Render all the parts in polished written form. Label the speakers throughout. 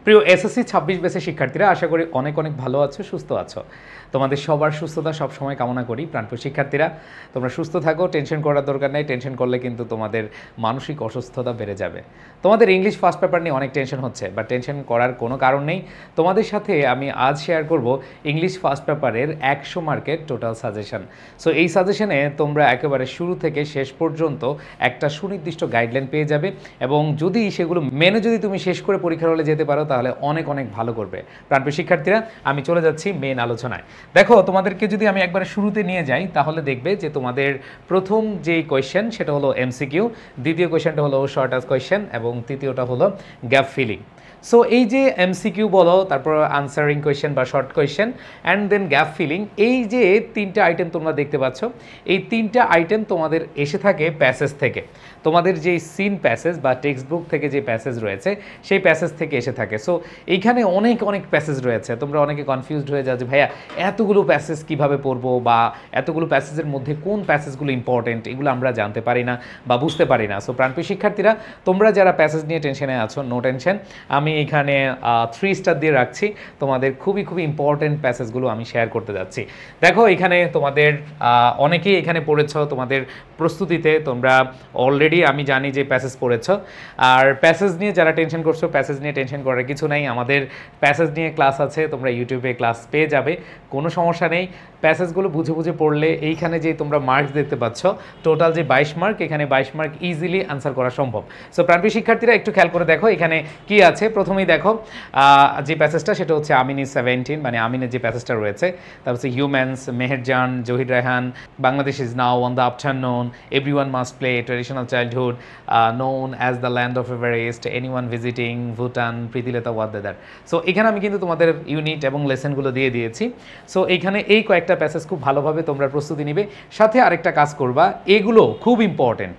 Speaker 1: প্রিয় এসএসসি ২৬ ব্যাচের শিক্ষার্থীরা, আশা করি অনেক অনেক ভালো আছো, সুস্থ আছো। তোমাদের সবার সুস্থতা সবসময় কামনা করি। প্রাণপ্রিয় শিক্ষার্থীরা, তোমরা সুস্থ থাকো, টেনশন করার দরকার নেই। টেনশন করলে কিন্তু তোমাদের মানসিক অসুস্থতা বেড়ে যাবে। তোমাদের ইংলিশ ফার্স্ট পেপার নিয়ে অনেক টেনশন হচ্ছে, বা টেনশন করার কোনো কারণ নেই। তোমাদের সাথে আমি আজ শেয়ার করব ইংলিশ ফার্স্ট পেপারের ১০০ মার্কের টোটাল সাজেশন। সো এই সাজেশনে তোমরা একেবারে শুরু থেকে শেষ পর্যন্ত একটা সুনির্দিষ্ট গাইডলাইন পেয়ে যাবে, এবং যদি সেগুলো মেনে যদি তুমি শেষ করে পরীক্ষার হলে যেতে পারো তাহলে অনেক অনেক ভালো করবে। প্রাণপ্রিয় শিক্ষার্থীরা, আমি চলে যাচ্ছি মেন আলোচনায়। দেখো, তোমাদেরকে যদি আমি একবারে শুরুতে নিয়ে যাই তাহলে দেখবে যে তোমাদের প্রথম যেই কোয়েশ্চেন সেটা হলো এমসিকিউ, দ্বিতীয় কোয়েশ্চেনটা হলো শর্ট আস কোয়েশ্চেন, এবং তৃতীয়টা হলো গ্যাপ ফিলিং। সো এই যে এমসিকিউ বলো, তারপর আনসারিং কোয়েশ্চেন বা short question, and then gap filling, এই যে তিনটা আইটেম তোমরা দেখতে পাচ্ছ, এই তিনটা আইটেম তোমাদের এসে থাকে প্যাসেজ থেকে। তোমাদের যেই সিন প্যাসেজ বা টেক্সট বুক থেকে যে প্যাসেজ রয়েছে সেই প্যাসেজ থেকে এসে থাকে। সো এইখানে অনেক অনেক প্যাসেজ রয়েছে। তোমরা অনেকে কনফিউজড হয়ে যাও যে ভাইয়া এতগুলো প্যাসেজ কিভাবে পড়বো, বা এতগুলো প্যাসেজের মধ্যে কোন প্যাসেজগুলো ইম্পর্টেন্ট, এগুলো আমরা জানতে পারি না বা বুঝতে পারি না। সো প্রাণপ্রিয় শিক্ষার্থীরা, তোমরা যারা প্যাসেজ নিয়ে টেনশনে আছো, নো টেনশন, আমি এখানে 3 স্টার দিয়ে রাখছি। তোমাদের খুবই খুবই ইম্পর্টেন্ট প্যাসেজগুলো আমি শেয়ার করতে যাচ্ছি। দেখো, এখানে তোমাদের অনেকেই এখানে পড়েছ, তোমাদের প্রস্তুতিতে তোমরা অলরেডি আমি জানি যে প্যাসেজ পড়েছ। আর প্যাসেজ নিয়ে যারা টেনশন করছো, প্যাসেজ নিয়ে টেনশন করার কিছু নাই। আমাদের প্যাসেজ নিয়ে ক্লাস আছে, তোমরা ইউটিউবে ক্লাস পেয়ে যাবে, কোনো সমস্যা নেই। প্যাসেজগুলো বুঝে বুঝে পড়লে এইখানে যে তোমরা মার্কস দেখতে পাচ্ছ, টোটাল যে 22 মার্ক, এখানে 22 মার্ক ইজিলি আনসার করা সম্ভব। সো প্রাণপ্রিয় শিক্ষার্থীরা, একটু খেয়াল করে দেখো এখানে কি আছে। প্রথমেই দেখো যে প্যাসেজটা সেটা হচ্ছে আমিন ইজ 17, মানে আমিনের যে প্যাসেজটা রয়েছে। তারপর হচ্ছে humans, Meherjaan, Zahir Raihan, Bangladesh is now on the afternoon, everyone must play, traditional childhood, known as the land of Everest, anyone visiting Bhutan, Pritilata Waddedar. So এখানে আমি কিন্তু তোমাদের ইউনিট এবং লেসনগুলো দিয়ে দিয়েছি। সো এইখানে এই কয়েকটা প্যাসেজ খুব ভালোভাবে তোমরা প্রস্তুতি নিবে। সাথে আরেকটা কাজ করবা, এগুলো খুব ইম্পর্টেন্ট।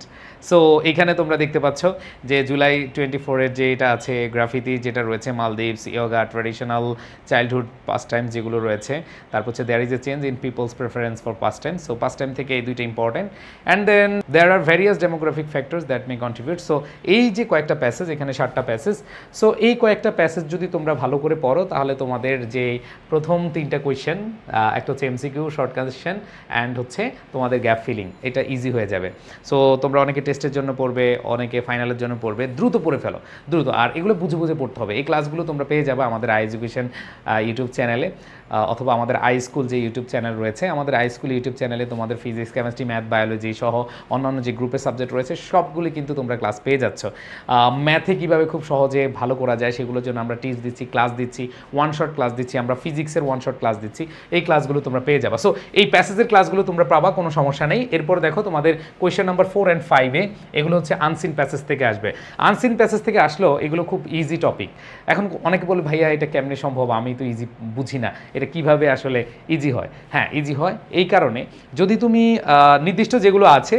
Speaker 1: সো এখানে তোমরা দেখতে পাচ্ছ যে জুলাই 24-এর যে এটা আছে গ্রাফিতি, যেটা রয়েছে Maldives, yoga, traditional childhood pastime যেগুলো রয়েছে। তারপর হচ্ছে there is a change in people's preference for pastime. So pastime থেকে এই দুইটা important. And then there are various demographic factors that may contribute. So এই যে কয়েকটা প্যাসেজ, এখানে 7টা প্যাসেজ। সো এই কয়েকটা প্যাসেজ যদি তোমরা ভালো করে পড়ো তাহলে তোমাদের যে প্রথম 3টা কোয়েশ্চেন, একটা হচ্ছে এমসিকিউ, শর্ট কোয়েশ্চেন, অ্যান্ড হচ্ছে তোমাদের গ্যাপ ফিলিং, এটা ইজি হয়ে যাবে। সো তোমরা অনেকে টেস্টের জন্য পড়বে, অনেকে ফাইনালের জন্য পড়বে, দ্রুত পড়ে ফেলো, দ্রুত। আর এগুলো বুঝে বুঝে পড়তে হবে। এই ক্লাসগুলো তোমরা পেয়ে যাবে আমাদের আই এডুকেশন ইউটিউব চ্যানেলে, অথবা আমাদের আই স্কুল যে ইউটিউব চ্যানেল রয়েছে। আমাদের আই স্কুল ইউটিউব চ্যানেলে তোমাদের ফিজিক্স, কেমিস্ট্রি, ম্যাথ, বায়োলজি সহ অন্যান্য যে গ্রুপের সাবজেক্ট রয়েছে সবগুলি কিন্তু তোমরা ক্লাস পেয়ে যাচ্ছ। ম্যাথে কীভাবে খুব সহজে ভালো করা যায় সেগুলোর জন্য আমরা টিপস দিচ্ছি, ক্লাস দিচ্ছি, ওয়ান শট ক্লাস দিচ্ছি, আমরা ফিজিক্সের ওয়ান শট ক্লাস দিচ্ছি। এই ক্লাসগুলো তোমরা পেয়ে যাবা। সো এই প্যাসেজের ক্লাসগুলো তোমরা পাবা, কোনো সমস্যা নেই। এরপর দেখো তোমাদের কোয়েশ্চেন নাম্বার 4 and 5-এ এগুলো হচ্ছে আনসিন প্যাসেজ থেকে আসবে। আনসিন প্যাসেজ থেকে আসলেও এগুলো খুব ইজি টপিক। এখন অনেকে বলে ভাইয়া এটা কেমনে সম্ভব, আমি তো ইজি বুঝি না, এটা কিভাবে আসলে ইজি হয়? হ্যাঁ, ইজি হয় এই কারণে, যদি তুমি নির্দিষ্ট যেগুলো আছে,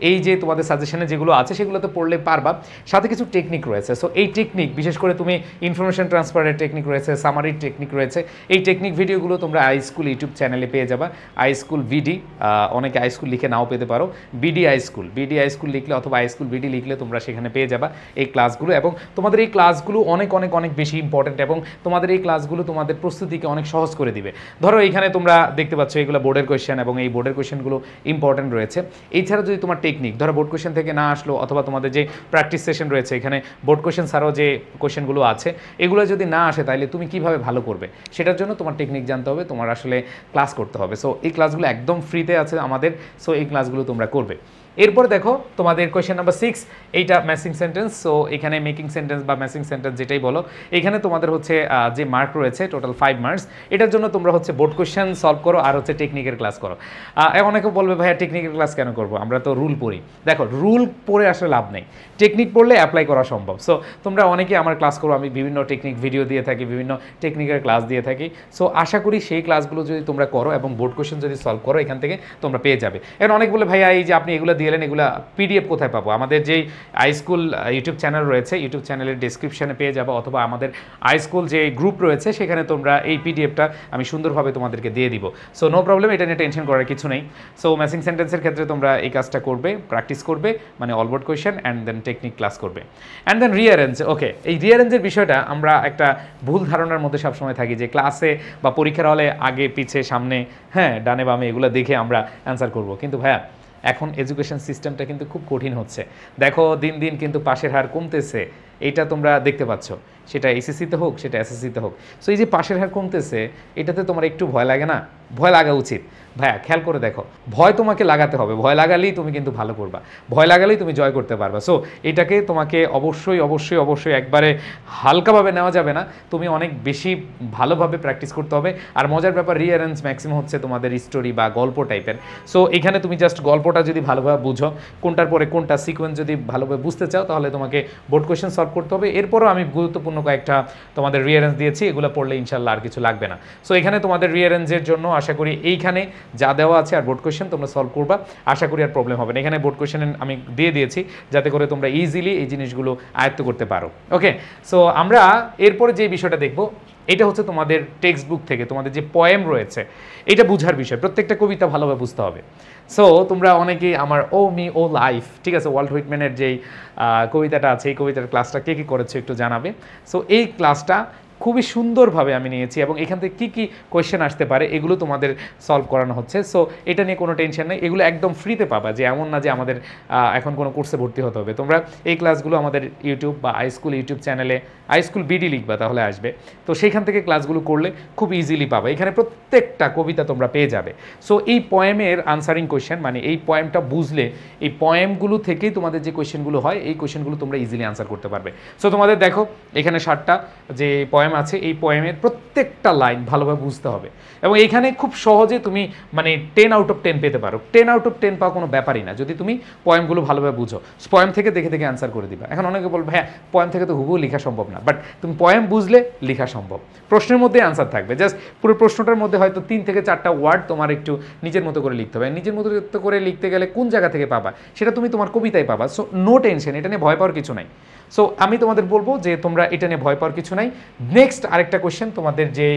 Speaker 1: এই যে তোমাদের সাজেশনে যেগুলো আছে সেগুলোতে পড়লে পারবা। সাথে কিছু টেকনিক রয়েছে। সো এই টেকনিক, বিশেষ করে তুমি ইনফরমেশন ট্রান্সফারের টেকনিক রয়েছে, সামারির টেকনিক রয়েছে, এই টেকনিক ভিডিওগুলো তোমরা আই স্কুল ইউটিউব চ্যানেলে পেয়ে যাবা। আই স্কুল বিডি, অনেকে আই স্কুল লিখে নাও পেতে পারো, বিডি আই স্কুল লিখলে অথবা আই স্কুল বিডি লিখলে তোমরা সেখানে পেয়ে যাবা এই ক্লাসগুলো। এবং তোমাদের এই ক্লাসগুলো অনেক অনেক অনেক বেশি ইম্পর্টেন্ট, এবং তোমাদের এই ক্লাসগুলো তোমাদের প্রস্তুতিকে অনেক সহজ করে দিবে। ধরো এখানে তোমরা দেখতে পাচ্ছ এগুলো বোর্ডের কোয়েশ্চেন, এবং এই বোর্ডের কোয়েশ্চেনগুলো ইম্পর্টেন্ট রয়েছে। এছাড়া যদি তোমার টেকনিক, ধরো বোর্ড কোয়েশ্চেন থেকে না আসলো, অথবা তোমাদের যে প্র্যাকটিস সেশন রয়েছে, এখানে বোর্ড কোয়েশ্চেন ছাড়াও যে কোয়েশ্চেনগুলো আছে এগুলো যদি না আসে তাহলে তুমি কিভাবে ভালো করবে, সেটার জন্য তোমার টেকনিক জানতে হবে, তোমার আসলে ক্লাস করতে হবে। সো এই ক্লাসগুলো একদম ফ্রিতে আছে আমাদের। সো এই ক্লাসগুলো তোমরা করবে। এরপর দেখো তোমাদের কোয়েশ্চেন নাম্বার 6, এইটা ম্যাচিং সেন্টেন্স। সো এখানে মেকিং সেন্টেন্স বা ম্যাচিং সেন্টেন্স যেটাই বলো, এখানে তোমাদের হচ্ছে যে মার্ক রয়েছে টোটাল 5 মার্কস। এটার জন্য তোমরা হচ্ছে বোর্ড কোয়েশ্চেন সলভ করো আর হচ্ছে টেকনিকের ক্লাস করো। অনেকে বলবে ভাইয়া টেকনিকের ক্লাস কেন করবো, আমরা তো রুল পড়ি। দেখো, রুল পড়ে আসলে লাভ নেই, টেকনিক পড়লে অ্যাপ্লাই করা সম্ভব। সো তোমরা অনেকেই আমার ক্লাস করো, আমি বিভিন্ন টেকনিক ভিডিও দিয়ে থাকি, বিভিন্ন টেকনিকের ক্লাস দিয়ে থাকি। সো আশা করি সেই ক্লাসগুলো যদি তোমরা করো এবং বোর্ড কোয়েশ্চেন যদি সলভ করো, এখান থেকে তোমরা পেয়ে যাবে। এখন অনেক বলে ভাইয়া এই যে আপনি এগুলো দিলেন, এগুলা পিডিএফ কোথায় পাবো? আমাদের যেই আইস্কুল ইউটিউব চ্যানেল রয়েছে, ইউটিউব চ্যানেলের ডেসক্রিপশনে পেয়ে যাবো, অথবা আমাদের আইস্কুল যে গ্রুপ রয়েছে সেখানে তোমরা এই পিডিএফটা আমি সুন্দরভাবে তোমাদেরকে দিয়ে দিব। সো নো প্রবলেম, এটা নিয়ে টেনশন করার কিছু নেই। সো ম্যাচিং সেন্টেন্সের ক্ষেত্রে তোমরা এই কাজটা করবে, প্র্যাকটিস করবে, মানে all board question and then technique class করবে। And then rearrange. ওকে, এই রিঅ্যারেঞ্জের বিষয়টা আমরা একটা ভুল ধারণার মধ্যে সবসময় থাকি যে ক্লাসে বা পরীক্ষার হলে আগে পিছে সামনে, হ্যাঁ, ডানে বামে এগুলো দেখে আমরা অ্যান্সার করব। কিন্তু ভাইয়া এখন এডুকেশন সিস্টেমটা কিন্তু খুব কঠিন হচ্ছে। দেখো দিন দিন কিন্তু পাশের হার কমতেছে, এটা তোমরা দেখতে পাচ্ছ, সেটা এসএসসিতে হোক সেটা এসএসসিতে হোক। সো এই যে পাশের হার কমতেছে, এটাতে তোমার একটু ভয় লাগে না? ভয় লাগা উচিত ভাইয়া, খেয়াল করে দেখো, ভয় তোমাকে লাগাতে হবে, ভয় লাগালেই তুমি কিন্তু ভালো করবা, ভয় লাগালেই তুমি জয় করতে পারবা। সো এটাকে তোমাকে অবশ্যই অবশ্যই অবশ্যই একবারে হালকাভাবে নেওয়া যাবে না, তুমি অনেক বেশি ভালোভাবে প্র্যাকটিস করতে হবে। আর মজার ব্যাপার, রিঅ্যারেঞ্জ ম্যাক্সিমাম হচ্ছে তোমাদের স্টোরি বা গল্প টাইপের। সো এখানে তুমি জাস্ট গল্পটা যদি ভালোভাবে বুঝো, কোনটার পরে কোনটা সিকোয়েন্স যদি ভালোভাবে বুঝতে চাও, তাহলে তোমাকে বোর্ড কোয়েশ্চেন সলভ করতে হবে। এরপরও আমি গুরুত্বপূর্ণ কয়েকটা তোমাদের রিঅ্যারেঞ্জ দিয়েছি, এগুলো পড়লে ইনশাল্লাহ আর কিছু লাগবে না। সো এখানে তোমাদের রিঅ্যারেঞ্জের জন্য আশা করি এইখানে যা দেওয়া আছে আর বোর্ড কোয়েশ্চেন তোমরা সলভ করবা, আশা করি আর প্রবলেম হবে না। এখানে বোর্ড কোয়েশ্চেন আমি দিয়ে দিয়েছি যাতে করে তোমরা ইজিলি এই জিনিসগুলো আয়ত্ত করতে পারো। ওকে, সো আমরা এরপরে যে বিষয়টা দেখব, এটা হচ্ছে তোমাদের টেক্সট বুক থেকে তোমাদের যে পয়েম রয়েছে এটা বুঝার বিষয়, প্রত্যেকটা কবিতা ভালোভাবে বুঝতে হবে। সো তোমরা অনেকেই আমার ও মি ও লাইফ, ঠিক আছে, ওয়াল্ট হুইটম্যানের যেই কবিতাটা আছে, এই কবিতার ক্লাসটা কে কী করেছে একটু জানাবে। সো এই ক্লাসটা খুবই সুন্দরভাবে আমি নিয়েছি এবং এখান থেকে কী কী কোয়েশ্চেন আসতে পারে এগুলো তোমাদের সলভ করানো হচ্ছে। সো এটা নিয়ে কোনো টেনশন নেই, এগুলো একদম ফ্রিতে পাবা, যে এমন না যে আমাদের এখন কোনো কোর্সে ভর্তি হতে হবে। তোমরা এই ক্লাসগুলো আমাদের ইউটিউব বা আইস্কুল ইউটিউব চ্যানেলে আইস্কুল বিডি লিখবা, তাহলে আসবে। তো সেইখান থেকে ক্লাসগুলো করলে খুব ইজিলি পাবা, এখানে প্রত্যেকটা কবিতা তোমরা পেয়ে যাবে। সো এই পয়েমের আনসারিং কোয়েশ্চেন, মানে এই পয়েমটা বুঝলে এই পয়েমগুলো থেকেই তোমাদের যে কোয়েশ্চেনগুলো হয় এই কোয়েশ্চেনগুলো তোমরা ইজিলি আনসার করতে পারবে। সো তোমাদের দেখো এখানে 7টা যে পয়েম আছে, এই পয়েমের প্রত্যেকটা লাইন ভালোভাবে বুঝতে হবে এবং এইখানে খুব সহজে তুমি মানে 10 আউট অফ 10 পেতে পারো। 10 আউট অফ 10 পাওয়া কোনো ব্যাপারই না যদি তুমি পয়েমগুলো ভালোভাবে বুঝো। পয়েম থেকে দেখে দেখে অ্যান্সার করে দিবা। এখন অনেকে বলবে হ্যাঁ পয়েম থেকে তো হুবহু লেখা সম্ভব না, বাট তুমি পয়েম বুঝলে লেখা সম্ভব। প্রশ্নের মধ্যে অ্যান্সার থাকবে, জাস্ট পুরো প্রশ্নটার মধ্যে হয়তো 3 থেকে 4টা ওয়ার্ড তোমার একটু নিজের মতো করে লিখতে হবে। নিজের মতো করে লিখতে গেলে কোন জায়গা থেকে পাবা সেটা তুমি তোমার কবিতায় পাবা। সো নো টেনশন, এটা নিয়ে ভয় পাওয়ার কিছু নাই। সো আমি তোমাদের বলবো যে তোমরা এটা নিয়ে ভয় পাওয়ার কিছু নাই। নেক্সট আরেকটা কোয়েশ্চেন, তোমাদের যে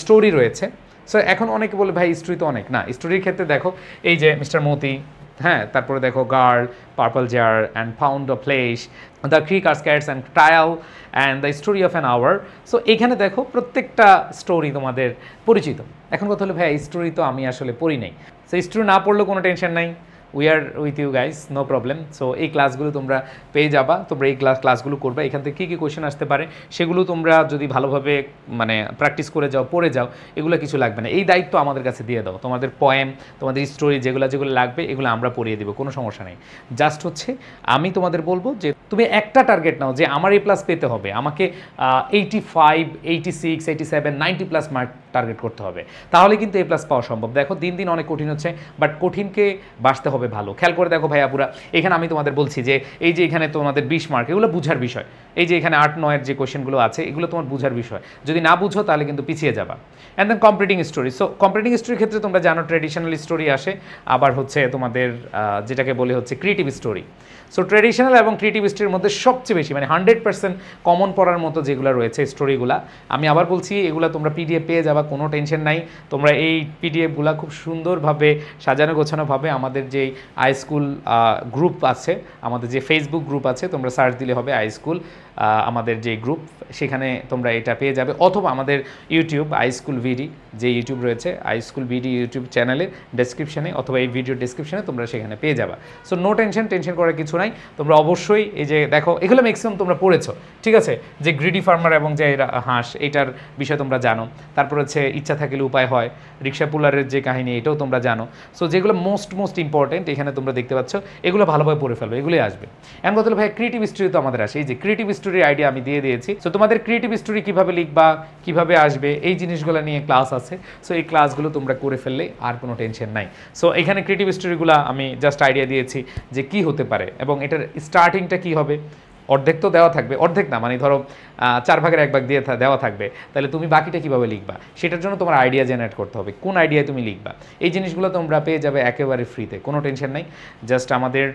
Speaker 1: স্টোরি রয়েছে। সো এখন অনেকে বলে ভাই স্টোরি তো অনেক না, স্টোরির ক্ষেত্রে দেখো এই যে মিস্টার মতি, হ্যাঁ, তারপরে দেখো girl, purple jar and found of flesh, the creek আর cats and trial and the story of an hour. So এখানে দেখো প্রত্যেকটা স্টোরি তোমাদের পরিচিত। এখন কথা হলো ভাই স্টোরি তো আমি আসলে পড়ি নাই, সো স্টোরি না পড়লেও কোনো টেনশন নাই, we are with you guys, no problem. So এই ক্লাসগুলো তোমরা পেয়ে যাবা, তোমরা এই ক্লাসগুলো করবে, এখান থেকে কী কী কোয়েশ্চেন আসতে পারে সেগুলো তোমরা যদি ভালোভাবে মানে প্র্যাকটিস করে যাও, পড়ে যাও, এগুলো কিছু লাগবে না। এই দায়িত্ব আমাদের কাছে দিয়ে দাও, তোমাদের পয়েম, তোমাদের স্টোরি যেগুলো লাগবে এগুলো আমরা পড়িয়ে দেবো, কোনো সমস্যা নেই। জাস্ট হচ্ছে আমি তোমাদের বলবো যে তুমি একটা টার্গেট নাও যে আমার A+ পেতে হবে, আমাকে 85, 86, 87, 90+ মার্ক টার্গেট করতে হবে, তাহলে কিন্তু A+ পাওয়া সম্ভব। দেখো দিন দিন অনেক কঠিন হচ্ছে, বাট কঠিনকে বাঁচতে হবে ভালো। খেয়াল করে দেখো ভাইয়াপুরা, এখানে আমি তোমাদের বলছি যে এই যে এখানে তোমাদের 20 মার্ক, এগুলো বুঝার বিষয়। এই যে এখানে 8-9 যে কোয়েশ্চেনগুলো আছে এগুলো তোমার বুঝার বিষয়, যদি না বুঝো তাহলে কিন্তু পিছিয়ে যাবা। And then competing story. So competing স্টোরির ক্ষেত্রে তোমরা জানো ট্র্যাডিশনাল স্টোরি আসে, আবার হচ্ছে তোমাদের যেটাকে বলে হচ্ছে ক্রিয়েটিভ স্টোরি। সো ট্র্যাডিশনাল এবং ক্রিয়েটিভ স্টোরির মধ্যে সবচেয়ে বেশি মানে 100% কমন পড়ার মতো যেগুলো রয়েছে স্টোরিগুলা, আমি আবার বলছি এগুলো তোমরা পিডিএফ পেয়ে যাবা, কোনো টেনশন নাই। তোমরা এই পিডিএফগুলো খুব সুন্দরভাবে সাজানো গোছানোভাবে আমাদের যেই আইস্কুল গ্রুপ আছে, আমাদের যে ফেসবুক গ্রুপ আছে, তোমরা সার্চ দিলে হবে আইস্কুল আমাদের যে গ্রুপ, সেখানে তোমরা এটা পেয়ে যাবে, অথবা আমাদের ইউটিউব আইস্কুল ভিডি যে ইউটিউব রয়েছে, আইস্কুল ভিডি ইউটিউব চ্যানেলের ডেসক্রিপশনে অথবা এই ভিডিও ডেসক্রিপশনে তোমরা সেখানে পেয়ে যাবা। সো নো টেনশন করার কিছু নাই। তোমরা অবশ্যই এই যে দেখো এগুলো ম্যাক্সিমাম তোমরা পড়েছো, ঠিক আছে, যে গ্রিডি ফার্মার এবং যে হাঁস, এইটার বিষয়ে তোমরা জানো। তারপর হচ্ছে ইচ্ছা থাকলে উপায় হয়, রিক্সা পুলারের যে কাহিনী এটাও তোমরা জানো। সো যেগুলো মোস্ট ইম্পর্টেন্ট এখানে তোমরা দেখতে পাচ্ছ, এগুলো ভালোভাবে পড়ে ফেলবে, এগুলোই আসবে। এখন কথা হলো ভাই ক্রিয়েটিভ স্টোরি তো আমাদের আসে, এই যে ক্রিয়েটিভ স্টোরির আইডিয়া আমি দিয়ে দিয়েছি। সো তোমাদের ক্রিয়েটিভ স্টোরি কীভাবে লিখবা, কীভাবে আসবে, এই জিনিসগুলো নিয়ে ক্লাস আছে। সো এই ক্লাসগুলো তোমরা করে ফেললে আর কোনো টেনশন নাই। সো এখানে ক্রিয়েটিভ স্টোরিগুলো আমি জাস্ট আইডিয়া দিয়েছি যে কি হতে পারে এবং এটার স্টার্টিংটা কি হবে, অর্ধেক তো দেওয়া থাকবে, অর্ধেক না মানে ধরো 1/4 দিয়ে দেওয়া থাকবে, তাহলে তুমি বাকিটা কীভাবে লিখবা সেটার জন্য তোমার আইডিয়া জেনারেট করতে হবে, কোন আইডিয়ায় তুমি লিখবা। এই জিনিসগুলো তোমরা পেয়ে যাবে একেবারে ফ্রিতে, কোনো টেনশন নেই। জাস্ট আমাদের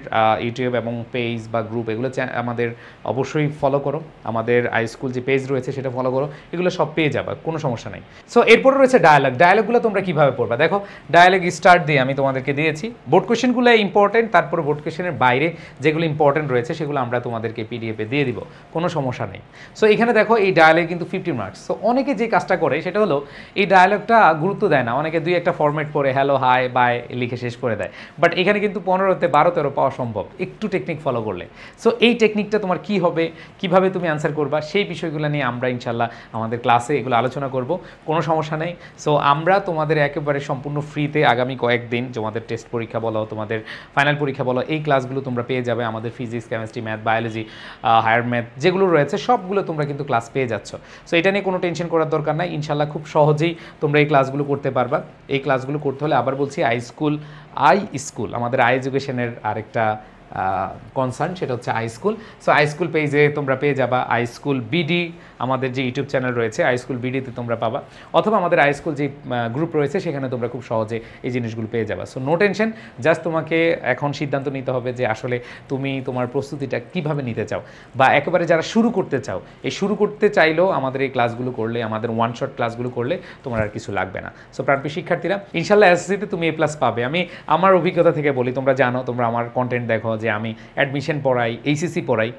Speaker 1: ইউটিউব এবং পেজ বা গ্রুপ এগুলো আমাদের অবশ্যই ফলো করো, আমাদের iSchool যে পেজ রয়েছে সেটা ফলো করো, এগুলো সব পেয়ে যাবে, কোনো সমস্যা নেই। সো এরপরে রয়েছে ডায়ালগুলো তোমরা কীভাবে পড়বা। দেখো ডায়ালগ স্টার্ট দিয়ে আমি তোমাদেরকে দিয়েছি, বোর্ড কোয়েশ্চেনগুলো ইম্পর্টেন্ট, তারপরে বোর্ড কোয়েশ্চেনের বাইরে যেগুলো ইম্পর্টেন্ট রয়েছে সেগুলো আমরা তোমাদেরকে পিডিএফে দিয়ে দিব, কোনো সমস্যা নেই। সো এখানে দেখো এই ডায়ালগে কিন্তু 50 মার্কস। সো অনেকে যে কাজটা করে সেটা হলো এই ডায়ালগটা গুরুত্ব দেয় না, অনেকে 2-1 ফরম্যাট করে হ্যালো হাই বাই লিখে শেষ করে দেয়, বাট এখানে কিন্তু 15-তে 12-13 পাওয়া সম্ভব একটু টেকনিক ফলো করলে। সো এই টেকনিকটা তোমার কি হবে, কিভাবে তুমি অ্যান্সার করবা, সেই বিষয়গুলো নিয়ে আমরা ইনশাল্লাহ আমাদের ক্লাসে এগুলো আলোচনা করব, কোনো সমস্যা নেই। সো আমরা তোমাদের একেবারে সম্পূর্ণ ফ্রিতে আগামী কয়েকদিন তোমাদের টেস্ট পরীক্ষা বলো, তোমাদের ফাইনাল পরীক্ষা বলো, এই ক্লাসগুলো তোমরা পেয়ে যাবে। আমাদের physics, chemistry, math, biology, higher math যেগুলো রয়েছে সবগুলো তোমরা কিন্তু ক্লাস পেয়ে যাচ্ছ। সো এটা নিয়ে কোনো টেনশন করার দরকার নাই, ইনশাল্লাহ খুব সহজেই তোমরা এই ক্লাসগুলো করতে পারবা। এই ক্লাসগুলো করতে হলে আবার বলছি iSchool আমাদের এডুকেশনের আরেকটা কনসার্ন, সেটা হচ্ছে iSchool। সো iSchool পেজে তোমরা পেয়ে যাবা iSchool BD, আমাদের যে ইউটিউব চ্যানেল রয়েছে iSchool BD-তে তোমরা পাবা, অথবা আমাদের iSchool যে গ্রুপ রয়েছে সেখানে তোমরা খুব সহজে এই জিনিসগুলো পেয়ে যাবা। সো নো টেনশন, জাস্ট তোমাকে এখন সিদ্ধান্ত নিতে হবে যে আসলে তুমি তোমার প্রস্তুতিটা কিভাবে নিতে চাও, বা একেবারে যারা শুরু করতে চাও, এই শুরু করতে চাইলেও আমাদের এই ক্লাসগুলো করলে, আমাদের ওয়ান শট ক্লাসগুলো করলে তোমার আর কিছু লাগবে না। সো প্রাণপ্রিয় শিক্ষার্থীরা, ইনশাল্লাহ এসএসসিতে তুমি A+ পাবে। আমি আমার অভিজ্ঞতা থেকে বলি, তোমরা জানো, তোমরা আমার কন্টেন্ট দেখো যে আমি অ্যাডমিশন পড়াই, এইচএসসি পড়াই,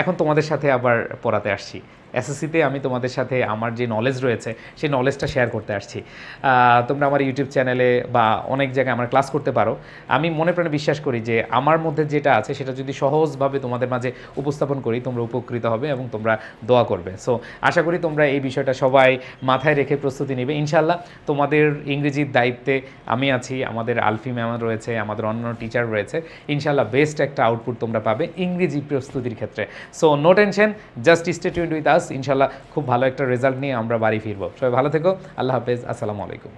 Speaker 1: এখন তোমাদের সাথে আবার পড়াতে আসছি। এসএসসিতে আমি তোমাদের সাথে আমার যে নলেজ রয়েছে সেই নলেজটা শেয়ার করতে আসছি। তোমরা আমার ইউটিউব চ্যানেলে বা অনেক জায়গায় আমার ক্লাস করতে পারো। আমি মনে প্রাণে বিশ্বাস করি যে আমার মধ্যে যেটা আছে সেটা যদি সহজভাবে তোমাদের মাঝে উপস্থাপন করি, তোমরা উপকৃত হবে এবং তোমরা দোয়া করবে। সো আশা করি তোমরা এই বিষয়টা সবাই মাথায় রেখে প্রস্তুতি নেবে। ইনশাল্লাহ তোমাদের ইংরেজির দায়িত্বে আমি আছি, আমাদের আলফি ম্যাম রয়েছে, আমাদের অন্য টিচার রয়েছে, ইনশাল্লাহ বেস্ট একটা আউটপুট তোমরা পাবে ইংরেজি প্রস্তুতির ক্ষেত্রে। So no tension, just stay tuned with us. ইনশাল্লাহ খুব ভালো একটা রেজাল্ট নিয়ে আমরা বাড়ি ফিরবো। সবাই ভালো থেকো, আল্লাহ হাফেজ, আসসালামু আলাইকুম।